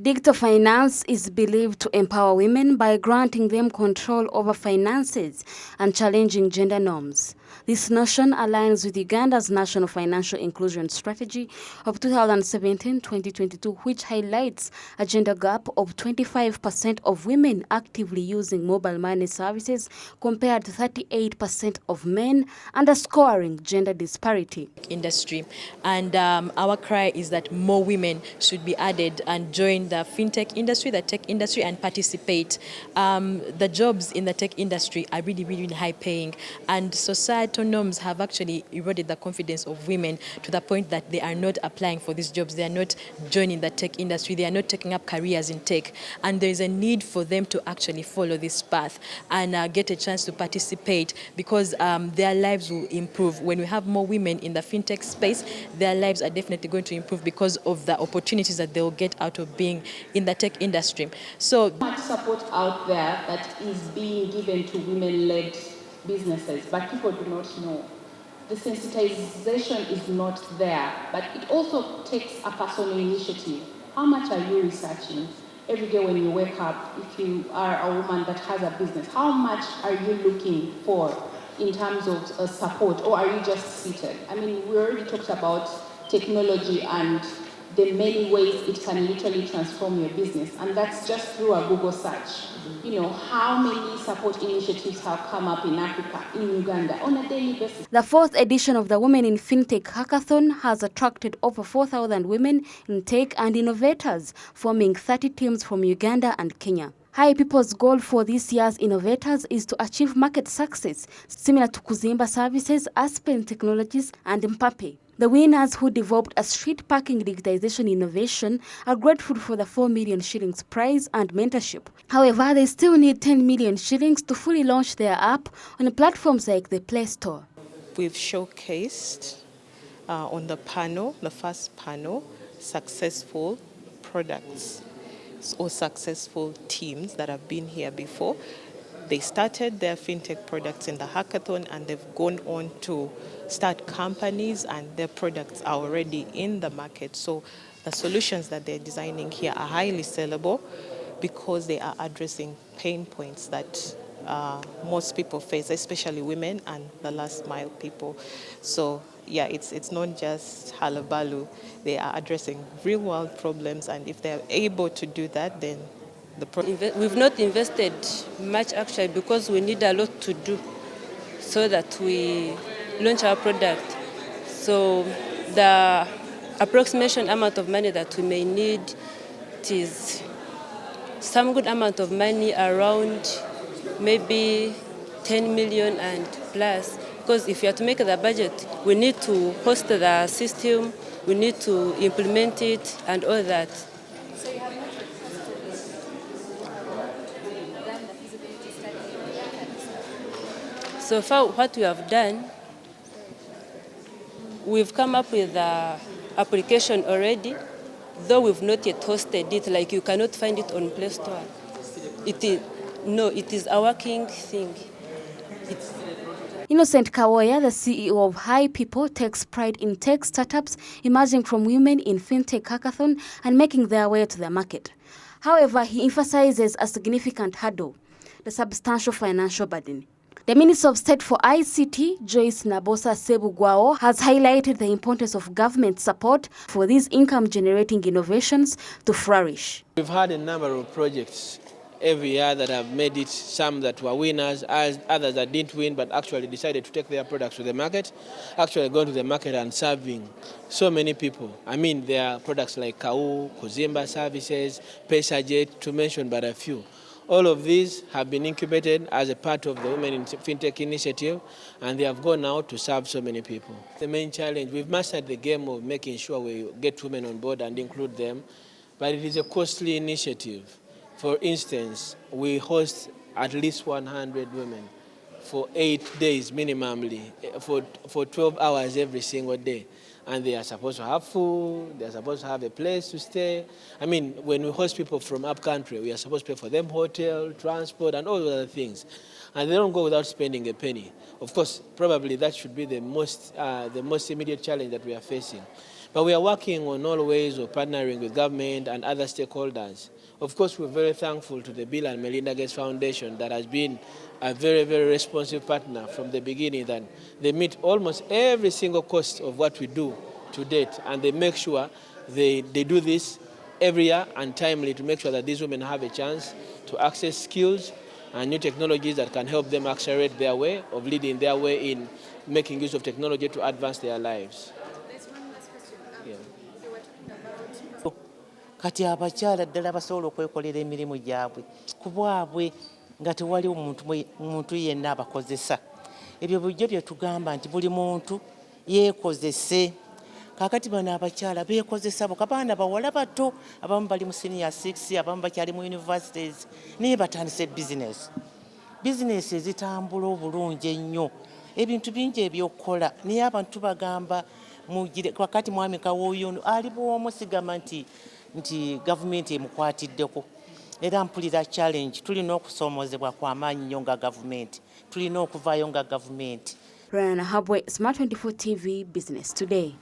Digital finance is believed to empower women by granting them control over finances and challenging gender norms. This notion aligns with Uganda's National Financial Inclusion Strategy of 2017-2022, which highlights a gender gap of 25% of women actively using mobile money services compared to 38% of men, underscoring gender disparity. Industry, and our cry is that more women should be added and join the fintech industry, the tech industry, and participate. The jobs in the tech industry are really high paying, and societal norms have actually eroded the confidence of women to the point that they are not applying for these jobs, they are not joining the tech industry, they are not taking up careers in tech, and there is a need for them to actually follow this path and get a chance to participate, because their lives will improve. When we have more women in the fintech space, their lives are definitely going to improve because of the opportunities that they will get out of being in the tech industry. So much support out there that is being given to women-led businesses, but people do not know. The sensitization is not there, but it also takes a personal initiative. How much are you researching? Every day when you wake up, if you are a woman that has a business, how much are you looking for in terms of support, or are you just seated? I mean, we already talked about technology and the many ways it can literally transform your business, and that's just through a Google search. You know, how many support initiatives have come up in Africa, in Uganda, on a daily basis. The fourth edition of the Women in Fintech Hackathon has attracted over 4,000 women in tech and innovators, forming 30 teams from Uganda and Kenya. High People's goal for this year's innovators is to achieve market success, similar to Kuzimba Services, Aspen Technologies, and Mpape. The winners, who developed a street parking digitization innovation, are grateful for the 4 million shillings prize and mentorship. However, they still need 10 million shillings to fully launch their app on platforms like the Play Store. We've showcased on the panel, the first panel, successful products or successful teams that have been here before. They started their fintech products in the hackathon, and they've gone on to start companies, and their products are already in the market. So the solutions that they're designing here are highly sellable because they are addressing pain points that most people face, especially women and the last mile people. So yeah, it's not just halabalu. They are addressing real world problems, and if they're able to do that, then we've not invested much actually, because we need a lot to do so that we launch our product. So the approximation amount of money that we may need is some good amount of money, around maybe 10 million and plus, because if you have to make the budget, we need to host the system, we need to implement it and all that. So you have not done the feasibility study? So far what we have done, we've come up with the application already, though we've not yet hosted it, like you cannot find it on Play Store. It is a working thing. Innocent Kawoya, the CEO of High People, takes pride in tech startups emerging from women in Fintech Hackathon and making their way to the market. However, he emphasizes a significant hurdle: the substantial financial burden. The Minister of State for ICT, Joyce Nabosa Sebugwao, has highlighted the importance of government support for these income-generating innovations to flourish. We've had a number of projects every year that have made it, some that were winners, others that didn't win but actually decided to take their products to the market, actually going to the market and serving so many people. I mean, there are products like Kau, Kuzimba Services, PesaJet, to mention but a few. All of these have been incubated as a part of the Women in Fintech initiative, and they have gone out to serve so many people. The main challenge, we've mastered the game of making sure we get women on board and include them, but it is a costly initiative. For instance, we host at least 100 women for 8 days minimally, for 12 hours every single day. And they are supposed to have food, they are supposed to have a place to stay. I mean, when we host people from up country, we are supposed to pay for them hotel, transport, and all those other things. And they don't go without spending a penny. Of course, probably that should be the most immediate challenge that we are facing. But we are working on all ways of partnering with government and other stakeholders. Of course, we're very thankful to the Bill and Melinda Gates Foundation that has been a very, very responsive partner from the beginning. That they meet almost every single cost of what we do to date, and they make sure they do this every year and timely to make sure that these women have a chance to access skills and new technologies that can help them accelerate their way of leading their way in making use of technology to advance their lives. There's one last question. Yeah. So we're talking about kati abakyala ddala basobola okwekolera emirimu gyabwe ku bwabwe nga tewaliwo muntu yenna abakozesa. Ebyo bulijjo bye tugamba nti buli muntu yeekozese. Kakati bano abakyala beekozesa bo kabaana bawala bato abamu bali mu senior 6 abamu bakyali mu universities naye batandise bizinesi ezitambula obulungi ennyo ebintu bingi ebyokukola naye abantu bagamba wakati mwami Kawooyo ali bw'omu sigama nti gavumenti emukwatiddeko era mpulira challenge tulina okusoomozebwa kw'amaanyi nnyo nga gavumenti tulina okuvaayo nga gavumenti. Ryan Habwe, Smart 24 TV, Business Today.